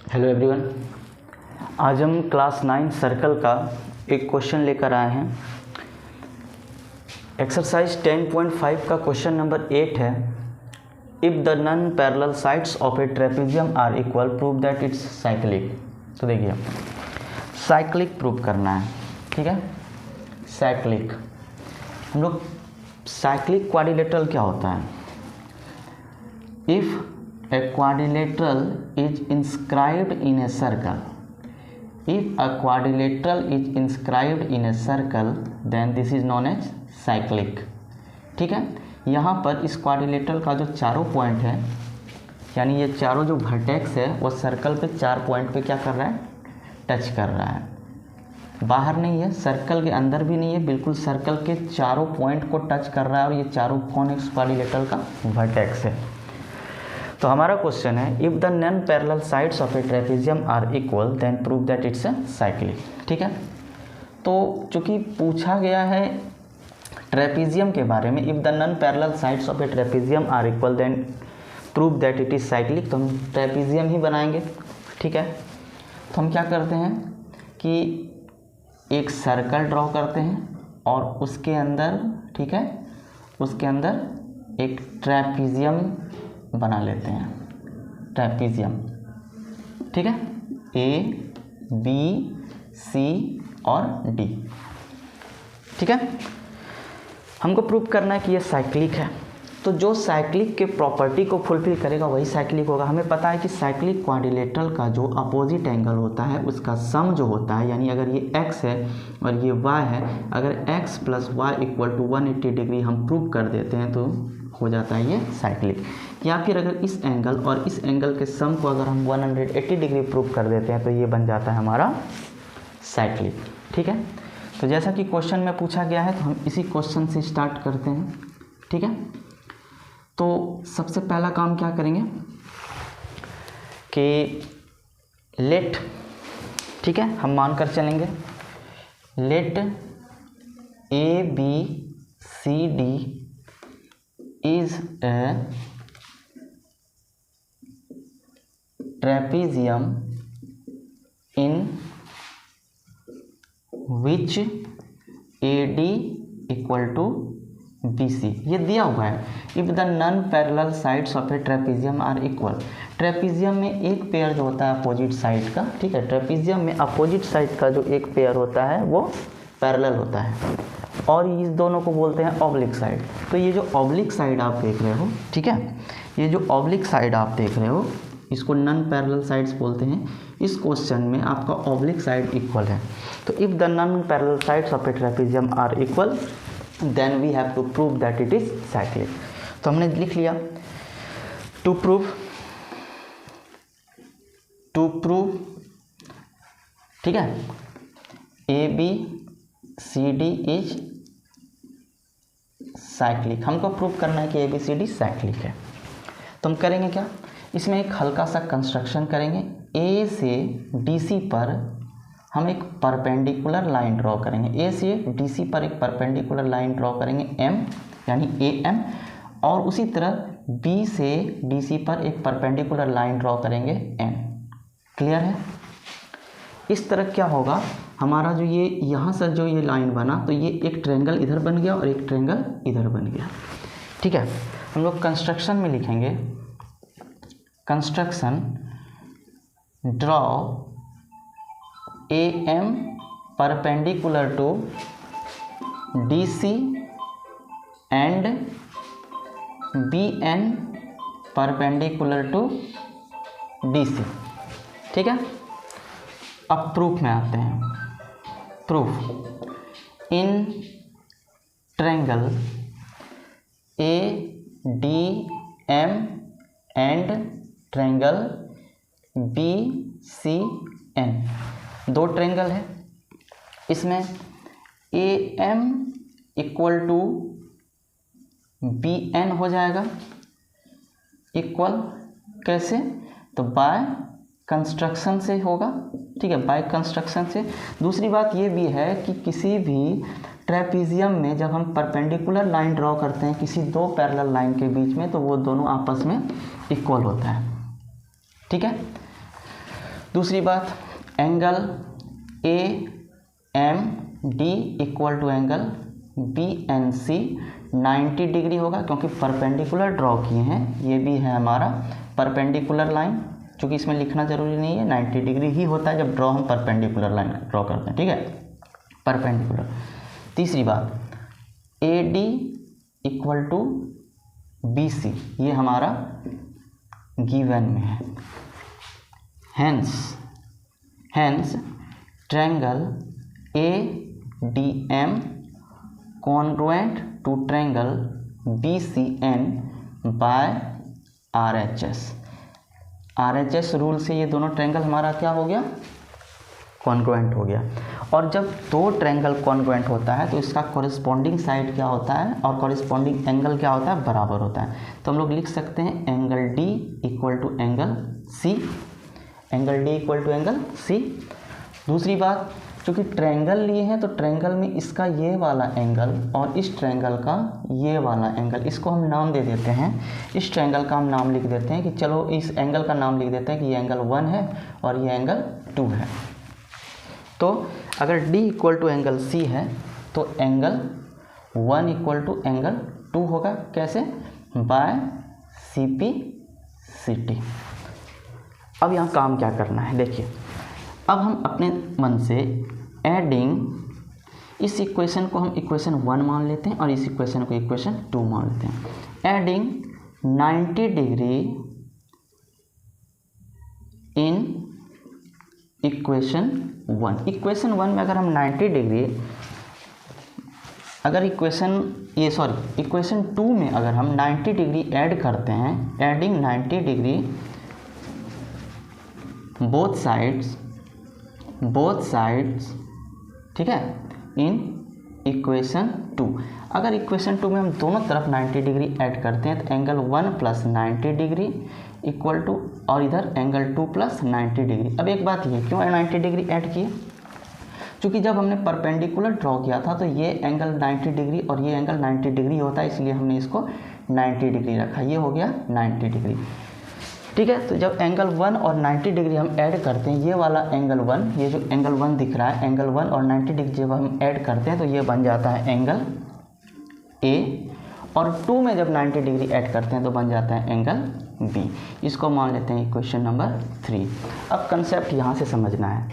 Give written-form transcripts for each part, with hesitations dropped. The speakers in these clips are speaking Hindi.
हेलो एवरीवन, आज हम क्लास 9 सर्कल का एक क्वेश्चन लेकर आए हैं। एक्सरसाइज 10.5 का क्वेश्चन नंबर 8 है। If the non parallel sides of a trapezium are equal prove that it's cyclic. तो देखिए, साइक्लिक प्रूव करना है, ठीक है। साइक्लिक, हम लोग साइक्लिक क्वाड्रिलेटरल क्या होता है? If a quadrilateral is inscribed in a circle, if a quadrilateral is inscribed in a circle then this is known as cyclic। ठीक है, यहाँ पर इस क्वाड्रिलेटरल का जो चारों पॉइंट है, यानी ये चारों जो वर्टेक्स है वो सर्कल पे 4 पॉइंट पे क्या कर रहा है? टच कर रहा है। बाहर नहीं है, सर्कल के अंदर भी नहीं है, बिल्कुल सर्कल के चारों पॉइंट को टच कर रहा है। और ये चारों कौन है? इस क्वाड्रिलेटरल का वर्टेक्स है। तो हमारा क्वेश्चन है, if the non parallel sides of a trapezium are equal then prove that it's a cyclic. ठीक है, तो चूँकि पूछा गया है ट्रेपेजियम के बारे में, if the non parallel sides of a trapezium are equal then prove that it is cyclic, तो हम ट्रेपेजियम ही बनाएंगे। ठीक है, तो हम क्या करते हैं कि एक सर्कल ड्रॉ करते हैं और उसके अंदर, ठीक है, उसके अंदर एक ट्रेपेजियम बना लेते हैं। ट्रेपेजियम, ठीक है, ए बी सी और डी। ठीक है, हमको प्रूव करना है कि ये साइक्लिक है। तो जो साइक्लिक के प्रॉपर्टी को फुलफिल करेगा वही साइक्लिक होगा। हमें पता है कि साइक्लिक क्वाड्रिलेटरल का जो अपोजिट एंगल होता है उसका सम जो होता है, यानी अगर ये x है और ये y है, अगर x + y = 180 डिग्री हम प्रूव कर देते हैं तो हो जाता है ये साइक्लिक। या फिर अगर इस एंगल और इस एंगल के सम को अगर हम 180 डिग्री प्रूव कर देते हैं तो ये बन जाता है हमारा साइक्लिक। ठीक है, तो जैसा कि क्वेश्चन में पूछा गया है तो हम इसी क्वेश्चन से स्टार्ट करते हैं। ठीक है, तो सबसे पहला काम क्या करेंगे कि लेट, ठीक है, हम मानकर चलेंगे let A B C D is a trapezium in which AD = BC। ये दिया हुआ है। If the non parallel sides of a trapezium are equal, trapezium में एक पेयर जो होता है अपोजिट साइड का, ठीक है, ट्रेपेजियम में अपोजिट साइड का जो एक पेयर होता है वो पैरेलल होता है और इस दोनों को बोलते हैं ऑब्लिक साइड। तो ये जो ऑब्लिक साइड आप देख रहे हो, ठीक है, ये जो ऑब्लिक साइड आप देख रहे हो इसको नॉन पैरेलल साइड्स बोलते हैं। इस क्वेश्चन में आपका ऑब्लिक साइड इक्वल है। तो if the non parallel sides of a trapezium are equal then we have to prove that it is cyclic. तो हमने लिख लिया टू प्रूव, ठीक है, A B C D is cyclic. हमको प्रूव करना है कि A B C D cyclic है। तो हम करेंगे क्या, इसमें एक हल्का सा कंस्ट्रक्शन करेंगे। ए से डी सी पर हम एक परपेंडिकुलर लाइन ड्रॉ करेंगे। ए से डी सी पर एक परपेंडिकुलर लाइन ड्रॉ करेंगे एम, यानी ए एम, और उसी तरह बी से डी सी पर एक परपेंडिकुलर लाइन ड्रॉ करेंगे एन। क्लियर है? इस तरह क्या होगा, हमारा जो ये यहाँ से जो ये लाइन बना तो ये एक ट्रायंगल इधर बन गया और एक ट्रायंगल इधर बन गया। ठीक है, हम लोग कंस्ट्रक्शन में लिखेंगे, construction draw A M perpendicular to D C and B N perpendicular to D C. ठीक है, अब प्रूफ में आते हैं। Proof in triangle A D M and triangle B C N, दो ट्रायंगल है, इसमें ए एम = बी एन हो जाएगा। इक्वल कैसे? तो बाय कंस्ट्रक्शन से होगा। ठीक है, बाय कंस्ट्रक्शन से। दूसरी बात ये भी है कि किसी भी ट्रेपेजियम में जब हम परपेंडिकुलर लाइन ड्रॉ करते हैं किसी दो पैरेलल लाइन के बीच में, तो वो दोनों आपस में इक्वल होता है। ठीक है, दूसरी बात, angle A M D equal to angle B N C 90 degree होगा, क्योंकि परपेंडिकुलर ड्रॉ किए हैं। ये भी है हमारा परपेंडिकुलर लाइन, क्योंकि इसमें लिखना जरूरी नहीं है, 90 डिग्री ही होता है जब ड्रॉ हम परपेंडिकुलर लाइन ड्रॉ करते हैं, ठीक है, परपेंडिकुलर। तीसरी बात, A D equal to B C, ये हमारा गिवन में है। Hence triangle A D M congruent to triangle B C N by R H S rule से ये दोनों ट्रायंगल हमारा क्या हो गया, कॉन्ग्रुएंट हो गया। और जब दो ट्रायंगल कॉन्ग्रुएंट होता है तो इसका कॉरेस्पॉन्डिंग साइड क्या होता है और कॉरेस्पॉन्डिंग एंगल क्या होता है, बराबर होता है। तो हम लोग लिख सकते हैं angle D equal to angle C, angle D equal to angle C. दूसरी बात, चूँकि ट्रायंगल लिए हैं तो ट्रायंगल में इसका ये वाला एंगल और इस ट्रायंगल का ये वाला एंगल, इसको हम नाम दे देते हैं। इस ट्रायंगल का हम नाम लिख देते हैं कि चलो इस एंगल का नाम लिख देते हैं कि ये एंगल 1 है और ये एंगल 2 है। तो अगर D equal to angle C है तो एंगल 1 इक्वल टू एंगल 2 होगा, कैसे, बाय CP CT। अब यहाँ काम क्या करना है, देखिए, अब हम अपने मन से एडिंग, इस इक्वेशन को हम इक्वेशन 1 मान लेते हैं और इस इक्वेशन को इक्वेशन 2 मान लेते हैं। Adding 90 degree in equation 1, equation 1 में अगर हम 90 डिग्री, अगर इक्वेशन 2 में अगर हम 90 डिग्री ऐड करते हैं, एडिंग 90 डिग्री बोथ साइड्स, ठीक है, इन इक्वेशन 2। अगर इक्वेशन 2 में हम दोनों तरफ 90 डिग्री ऐड करते हैं तो angle 1 plus 90 degree equal to, और इधर एंगल 2 प्लस 90 डिग्री। अब एक बात ये, क्यों 90 डिग्री ऐड किए, क्योंकि जब हमने परपेंडिकुलर ड्रॉ किया था तो ये एंगल 90 डिग्री और ये एंगल 90 डिग्री होता है, इसलिए हमने इसको 90 डिग्री रखा, ये हो गया 90 डिग्री, ठीक है। तो जब एंगल 1 और 90 डिग्री हम ऐड करते हैं, ये वाला एंगल 1, ये जो एंगल 1 दिख रहा है, एंगल 1 और 90 डिग्री जब हम ऐड करते हैं तो ये बन जाता है एंगल ए, और 2 में जब 90 डिग्री ऐड करते हैं तो बन जाता है एंगल बी। इसको मान लेते हैं इक्वेशन नंबर 3। अब कंसेप्ट यहाँ से समझना है,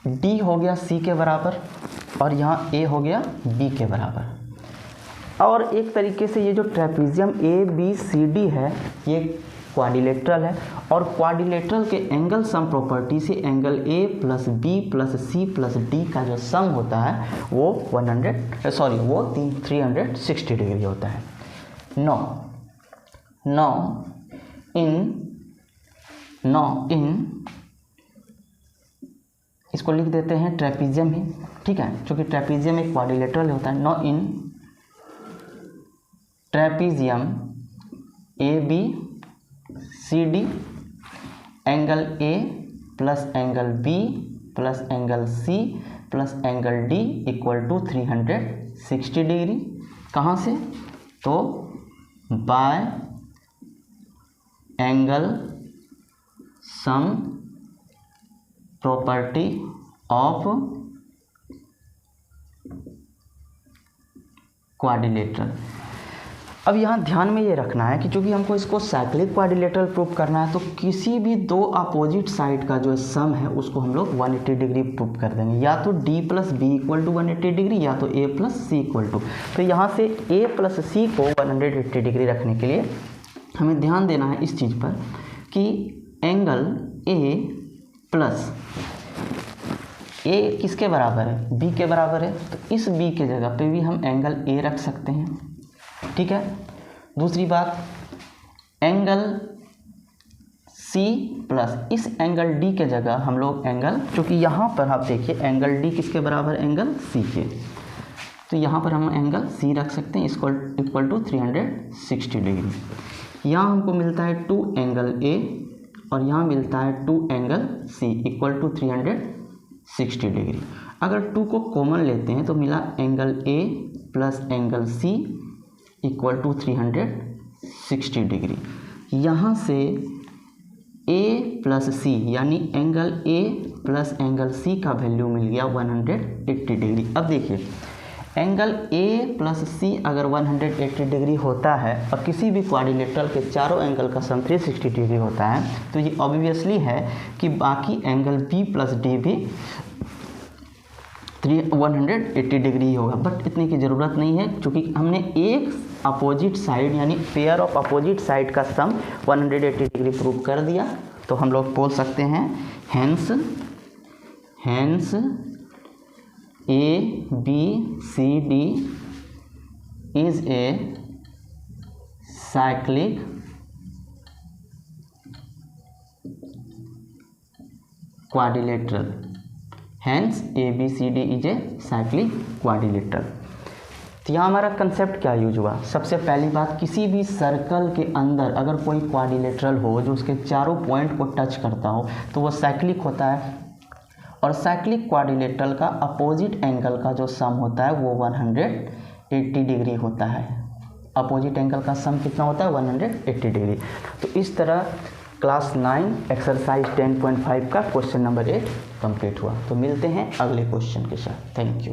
डी हो गया सी के बराबर और यहाँ ए हो गया बी के बराबर। और एक तरीके से ये जो trapezium A B C D है ये क्वाड्रिलेटरल है, और क्वाड्रिलेटरल के एंगल सम प्रॉपर्टी से angle A plus B plus C plus D का जो सम होता है वो 360 डिग्री होता है। नो इन इसको लिख देते हैं ट्रेपीजियम ही, ठीक है, क्योंकि ट्रेपीजियम एक क्वाड्रिलेटरल होता है। No in trapezium A B C D angle A plus angle B plus angle C plus angle D equal to 360 degree. कहाँ से, तो by angle sum property of quadrilateral. अब यहाँ ध्यान में ये रखना है कि चूंकि हमको इसको साइक्लिक क्वाड्रिलेटरल प्रूव करना है तो किसी भी दो अपोजिट साइड का जो सम है उसको हम लोग 180 डिग्री प्रूव कर देंगे, या तो d plus B equal to 180 degree या तो a plus C equal to. तो यहाँ से a प्लस सी को 180 डिग्री रखने के लिए हमें ध्यान देना है इस चीज़ पर कि एंगल a प्लस a किसके बराबर है, b के बराबर है, तो इस b के जगह पे भी हम एंगल a रख सकते हैं, ठीक है। दूसरी बात, एंगल C प्लस इस एंगल D के जगह हम लोग एंगल, क्योंकि यहाँ पर आप देखिए एंगल D किसके बराबर, एंगल C के, तो यहाँ पर हम एंगल C रख सकते हैं, इसको इक्वल टू 360 डिग्री। यहाँ हमको मिलता है 2 एंगल A और यहाँ मिलता है 2 angle C equal to 360 degree. अगर 2 को कॉमन लेते हैं तो मिला angle A plus angle C equal to 360 degree. यहाँ से ए प्लस सी यानी angle A plus angle C का वैल्यू मिल गया 180 डिग्री। अब देखिए एंगल ए प्लस सी अगर 180 डिग्री होता है और किसी भी क्वाड्रिलेटरल के चारों एंगल का सम 360 डिग्री होता है तो ये ऑब्वियसली है कि बाकी एंगल बी प्लस डी भी 180 डिग्री ही होगा। बट इतने की ज़रूरत नहीं है क्योंकि हमने एक अपोजिट साइड यानी पेयर ऑफ अपोजिट साइड का सम 180 डिग्री प्रूव कर दिया। तो हम लोग बोल सकते हैं hence A B C D is a cyclic quadrilateral. Hence A B C D is a cyclic quadrilateral. तो यहाँ हमारा कंसेप्ट क्या यूज हुआ? सबसे पहली बात, किसी भी सर्कल के अंदर अगर कोई क्वाड्रिलेटरल हो जो उसके चारों पॉइंट को टच करता हो तो वो साइक्लिक होता है, और साइक्लिक क्वाड्रिलेटरल का अपोजिट एंगल का जो सम होता है वो 180 डिग्री होता है। अपोजिट एंगल का सम कितना होता है? 180 डिग्री। तो इस तरह क्लास 9 एक्सरसाइज 10.5 का क्वेश्चन नंबर 8 कंप्लीट हुआ। तो मिलते हैं अगले क्वेश्चन के साथ। Thank you.